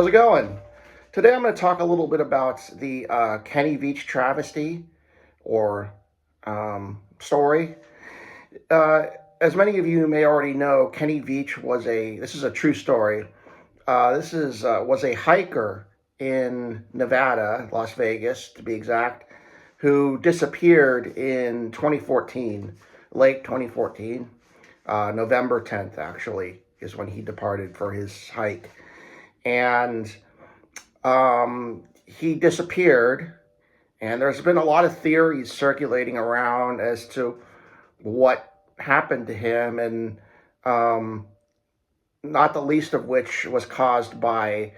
How's it going? Today I'm going to talk a little bit about the Kenny Veach travesty or story. Uh, as many of you may already know, Kenny Veach this is a true story. Was a hiker in Nevada, Las Vegas to be exact, who disappeared in 2014, late 2014. November 10th, actually, is when he departed for his hike. And he disappeared, and there's been a lot of theories circulating around as to what happened to him, and not the least of which was caused by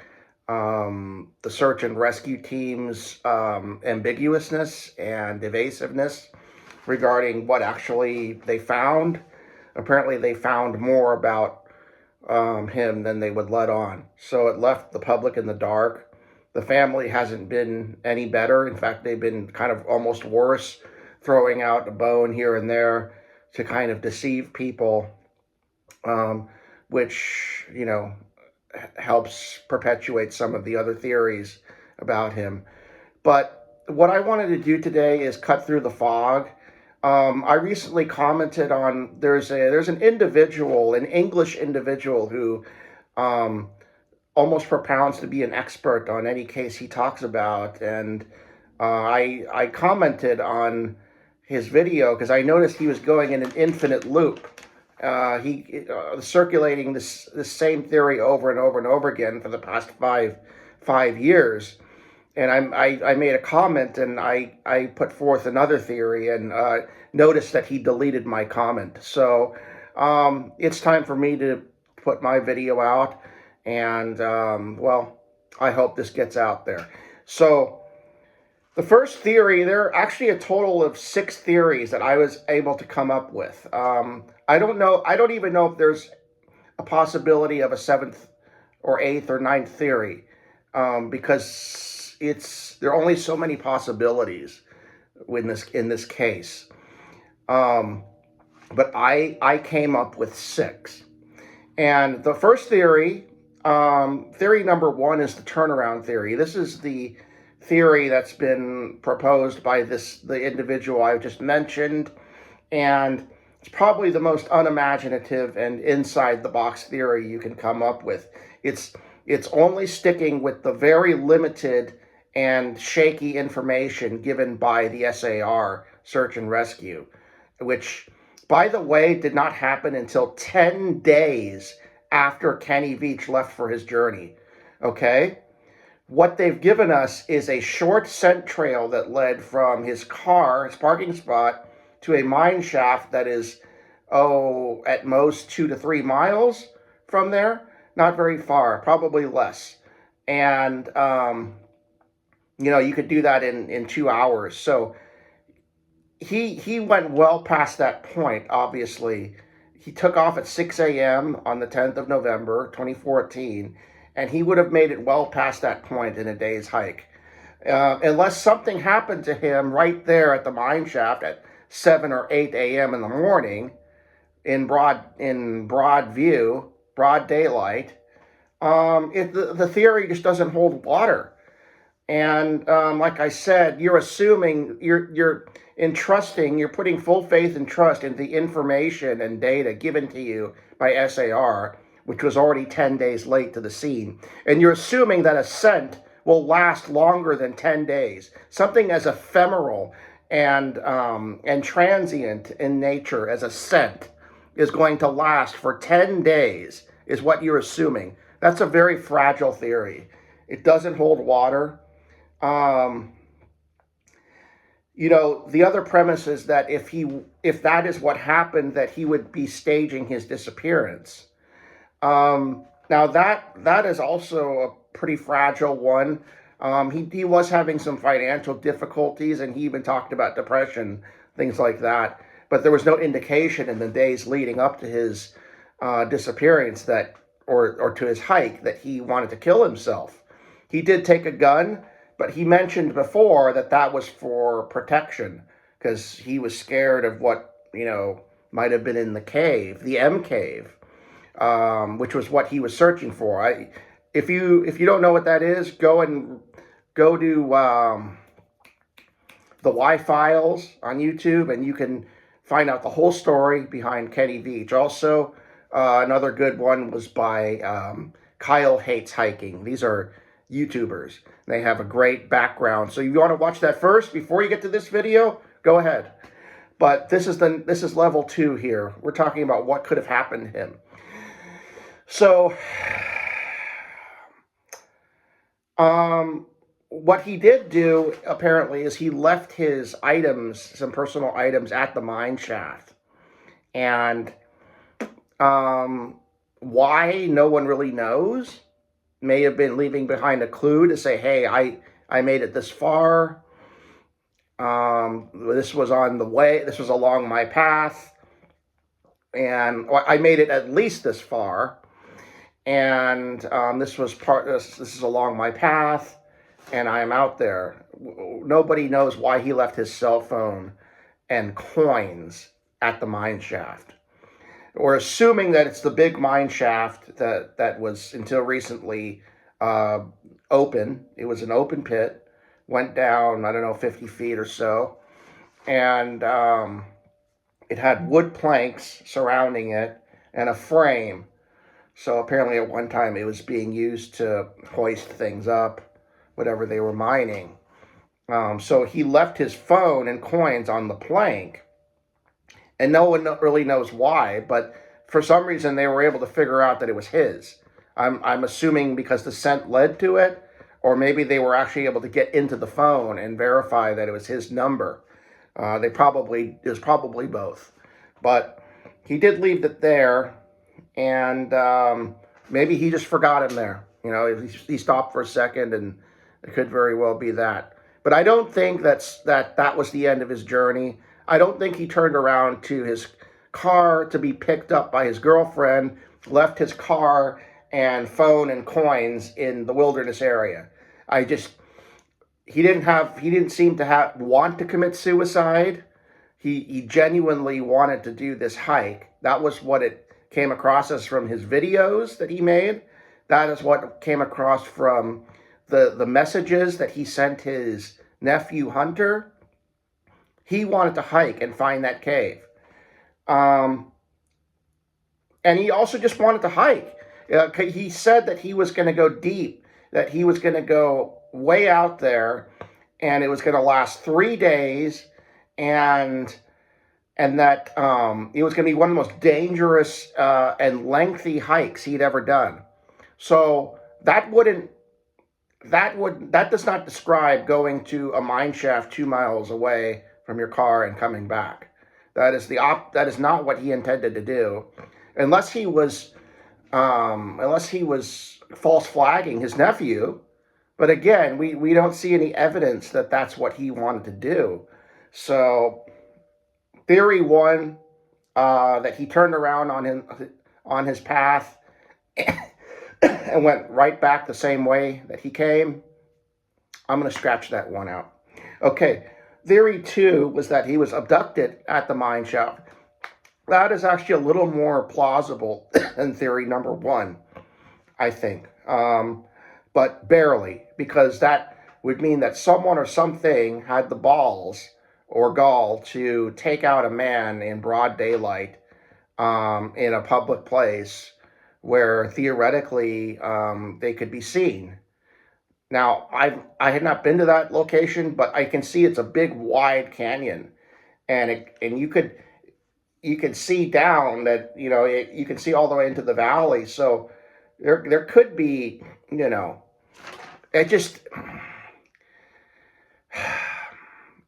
the search and rescue team's ambiguousness and evasiveness regarding what actually they found. Apparently, they found more about him than they would let on. So it left the public in the dark. The family hasn't been any better. In fact, they've been kind of almost worse, throwing out a bone here and there to kind of deceive people, which, helps perpetuate some of the other theories about him. But what I wanted to do today is cut through the fog. I recently commented on there's an individual, an English individual who almost propounds to be an expert on any case he talks about, and I commented on his video because I noticed he was going in an infinite loop. He circulating this same theory over and over and over again for the past five years. And I made a comment, and I put forth another theory, and noticed that he deleted my comment. So it's time for me to put my video out, and I hope this gets out there. So the first theory, there are actually a total of 6 theories that I was able to come up with. I don't even know if there's a possibility of a 7th or 8th or 9th theory, because there are only so many possibilities in this case. But I came up with 6. And the first theory, theory number 1, is the turnaround theory. This is the theory that's been proposed by the individual I just mentioned, and it's probably the most unimaginative and inside the box theory you can come up with. It's only sticking with the very limited and shaky information given by the SAR, Search and Rescue, which, by the way, did not happen until 10 days after Kenny Veach left for his journey. Okay? What they've given us is a short scent trail that led from his car, his parking spot, to a mine shaft that is, at most 2 to 3 miles from there. Not very far, probably less. And, you could do that in 2 hours. So he went well past that point, obviously. He took off at 6 a.m. on the 10th of November, 2014, and he would have made it well past that point in a day's hike. Unless something happened to him right there at the mine shaft at 7 or 8 a.m. in the morning, in broad view, broad daylight, the theory just doesn't hold water. And like I said, you're assuming, you're entrusting, you're putting full faith and trust in the information and data given to you by SAR, which was already 10 days late to the scene. And you're assuming that a scent will last longer than 10 days. Something as ephemeral and transient in nature as a scent is going to last for 10 days, is what you're assuming. That's a very fragile theory. It doesn't hold water. The other premise is that if that is what happened, that he would be staging his disappearance. Now that is also a pretty fragile one. He was having some financial difficulties, and he even talked about depression, things like that. But there was no indication in the days leading up to his disappearance or to his hike that he wanted to kill himself. He did take a gun, but he mentioned before that was for protection, because he was scared of what, might have been in the cave, the M cave, which was what he was searching for. if you don't know what that is, go to the Y Files on YouTube, and you can find out the whole story behind Kenny Veach. Also, another good one was by Kyle Hates Hiking. These are YouTubers. They have a great background. So you want to watch that first before you get to this video? Go ahead. But this is level 2 here. We're talking about what could have happened to him. So, what he did do apparently is he left his items, some personal items, at the mine shaft, and why, no one really knows. May have been leaving behind a clue to say, hey, I made it this far. This was on the way. This was along my path, and I made it at least this far. And this is along my path, and I am out there. Nobody knows why he left his cell phone and coins at the mine shaft. We're assuming that it's the big mine shaft that was until recently open. It was an open pit, went down, I don't know, 50 feet or so, and it had wood planks surrounding it and a frame. So apparently at one time it was being used to hoist things up, whatever they were mining. So he left his phone and coins on the plank, and no one really knows why, but for some reason they were able to figure out that it was his. I'm assuming because the scent led to it, or maybe they were actually able to get into the phone and verify that it was his number. It was probably both. But he did leave it there, and maybe he just forgot him there. He stopped for a second, and it could very well be that. But I don't think that was the end of his journey. I don't think he turned around to his car to be picked up by his girlfriend, left his car and phone and coins in the wilderness area. He didn't seem to want to commit suicide. He genuinely wanted to do this hike. That was what it came across as from his videos that he made. That is what came across from the messages that he sent his nephew Hunter. He wanted to hike and find that cave. And he also just wanted to hike. He said that he was going to go deep, that he was going to go way out there, and it was going to last 3 days, and that it was going to be one of the most dangerous and lengthy hikes he'd ever done. So that does not describe going to a mine shaft 2 miles away from your car and coming back. That is not what he intended to do, unless he was false flagging his nephew. But again, we don't see any evidence that that's what he wanted to do. So theory 1, that he turned around on his path and went right back the same way that he came. I'm going to scratch that one out. Okay, theory 2 was that he was abducted at the mine shaft. That is actually a little more plausible than theory number 1, I think. But barely, because that would mean that someone or something had the balls or gall to take out a man in broad daylight in a public place where theoretically they could be seen. Now, I had not been to that location, but I can see it's a big, wide canyon, and you could see down that, you can see all the way into the valley. So there could be,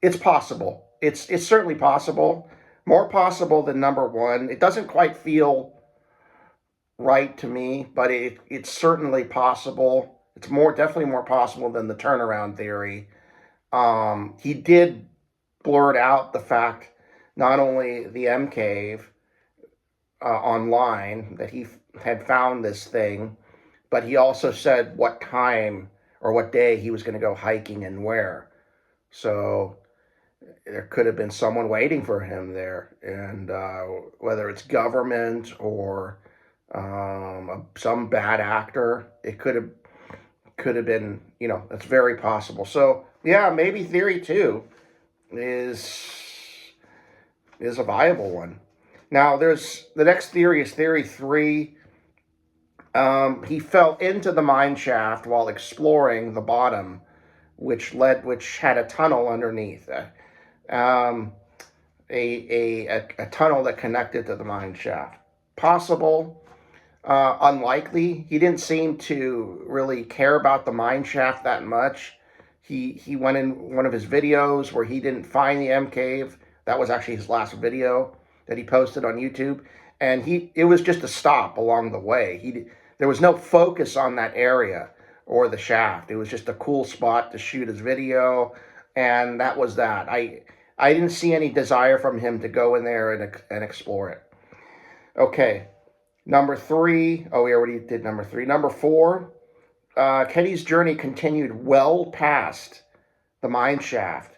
it's possible. It's certainly possible, more possible than number 1. It doesn't quite feel right to me, but it's certainly possible. It's definitely more possible than the turnaround theory. He did blurt out the fact, not only the M Cave online, that he had found this thing, but he also said what time or what day he was going to go hiking and where. So there could have been someone waiting for him there, and whether it's government or some bad actor. It could have been, that's very possible. So yeah, maybe theory two is is a viable one. Now there's the next theory is theory three. He fell into the mine shaft while exploring the bottom, which had a tunnel underneath. Um, a tunnel that connected to the mine shaft. Possible, unlikely. He didn't seem to really care about the mine shaft that much. He went in one of his videos where he didn't find the M cave. That was actually his last video that he posted on YouTube, and it was just a stop along the way. There was no focus on that area or the shaft. It was just a cool spot to shoot his video, and that was that. I didn't see any desire from him to go in there and explore it. Okay, number three. Oh, we already did number three. Number four. Kenny's journey continued well past the mine shaft,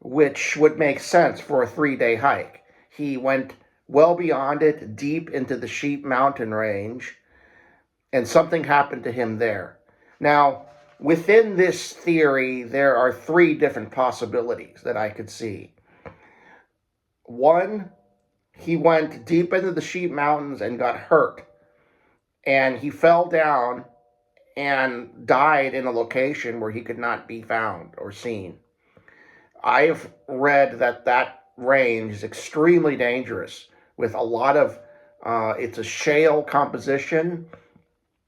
which would make sense for a 3-day hike. He went well beyond it, deep into the Sheep Mountain range, and something happened to him there. Now, within this theory, there are three different possibilities that I could see. One, he went deep into the Sheep Mountains and got hurt, and he fell down and died in a location where he could not be found or seen. I've read that range is extremely dangerous with a lot of, it's a shale composition,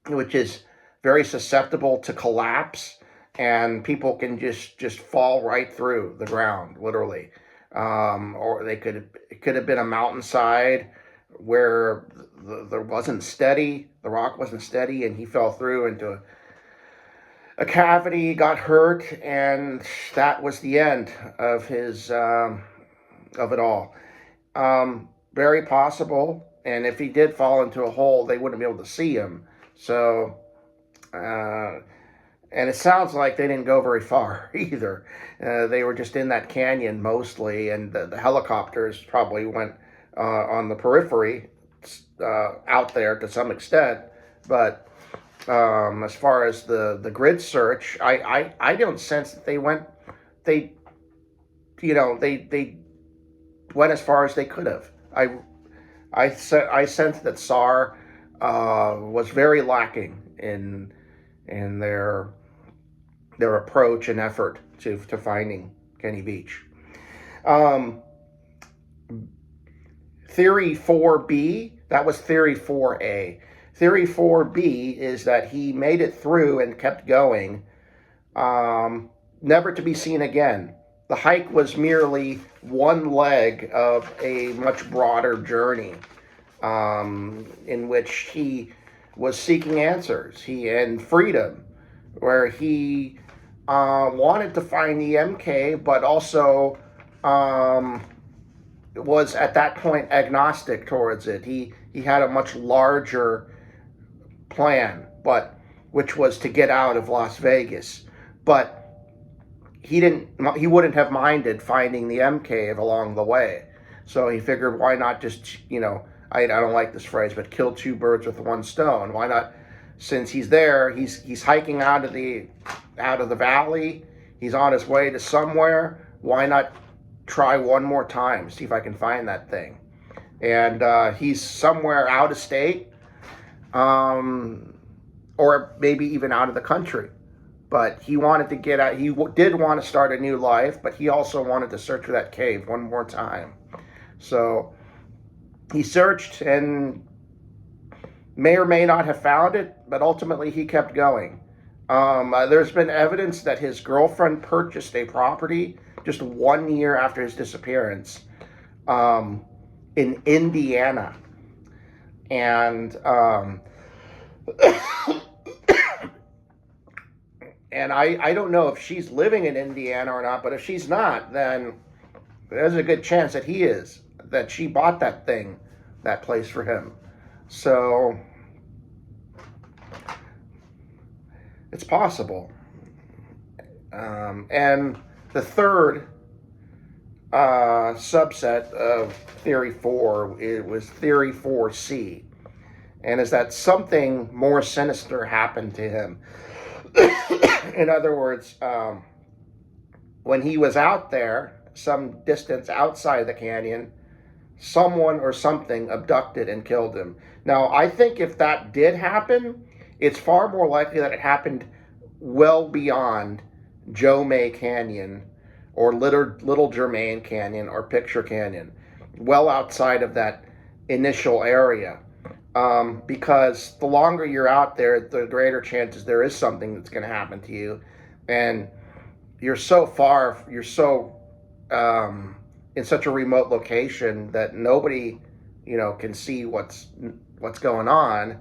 which is very susceptible to collapse, and people can just fall right through the ground, literally. Or it could have been a mountainside where the wasn't steady, the rock wasn't steady, and he fell through into a cavity, got hurt, and that was the end of his of it all. Very possible, and if he did fall into a hole, they wouldn't be able to see him. So, and it sounds like they didn't go very far either. They were just in that canyon mostly, and the helicopters probably went on the periphery out there to some extent. But as far as the grid search, I don't sense that they went. They they went as far as they could have. I sense that SAR was very lacking in their approach and effort to finding Kenny Veach. Theory 4B, that was theory 4A. Theory 4B is that he made it through and kept going, never to be seen again. The hike was merely one leg of a much broader journey, in which he was seeking answers and freedom, where he wanted to find the MK, but also was at that point agnostic towards it. He had a much larger plan, but which was to get out of Las Vegas. But he wouldn't have minded finding the M cave along the way. So he figured, why not just, I don't like this phrase, but kill two birds with one stone. Why not, since he's there, he's hiking out of the valley, he's on his way to somewhere, why not try one more time, see if I can find that thing. And he's somewhere out of state, or maybe even out of the country. But he wanted to get out. He did want to start a new life, but he also wanted to search for that cave one more time. So he searched and may or may not have found it, but ultimately he kept going. There's been evidence that his girlfriend purchased a property just 1 year after his disappearance in Indiana. And and I don't know if she's living in Indiana or not, but if she's not, then there's a good chance that that she bought that place for him. So it's possible. And the third subset of Theory 4, it was Theory 4C. and is that something more sinister happened to him. In other words, when he was out there, some distance outside the canyon, someone or something abducted and killed him. Now, I think if that did happen, it's far more likely that it happened well beyond Joe May Canyon or Little Germain Canyon or Picture Canyon, well outside of that initial area. Because the longer you're out there, the greater chances there is something that's going to happen to you. And you're so far, you're so in such a remote location that nobody, can see what's going on.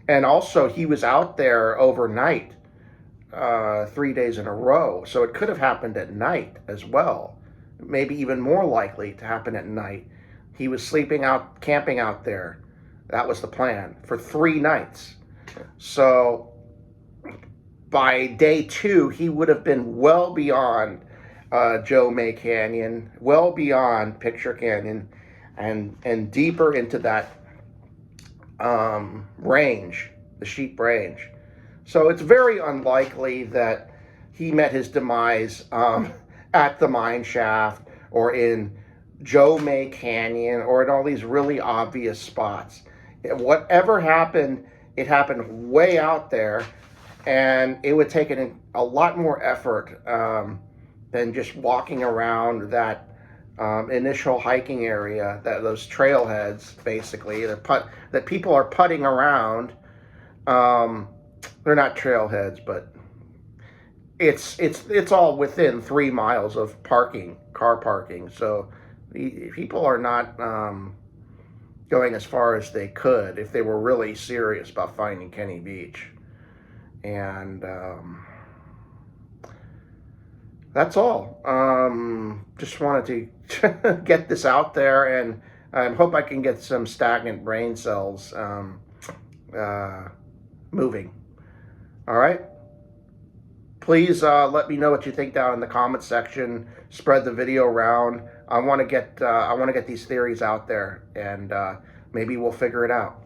And also, he was out there overnight, 3 days in a row, so it could have happened at night as well. Maybe even more likely to happen at night. He was camping out there. That was the plan for 3 nights. So by day 2, he would have been well beyond Joe May Canyon, well beyond Picture Canyon, and deeper into that range, the Sheep Range. So it's very unlikely that he met his demise at the mine shaft or in Joe May Canyon or in all these really obvious spots. Whatever happened, it happened way out there, and it would take a lot more effort than just walking around that initial hiking area, those trailheads, basically, that people are putting around. They're not trailheads, but it's all within 3 miles of car parking. So people are not going as far as they could if they were really serious about finding Kenny Veach. And that's all. Just wanted to get this out there, and I hope I can get some stagnant brain cells moving. All right. Please let me know what you think down in the comment section. Spread the video around. I want to get these theories out there, and maybe we'll figure it out.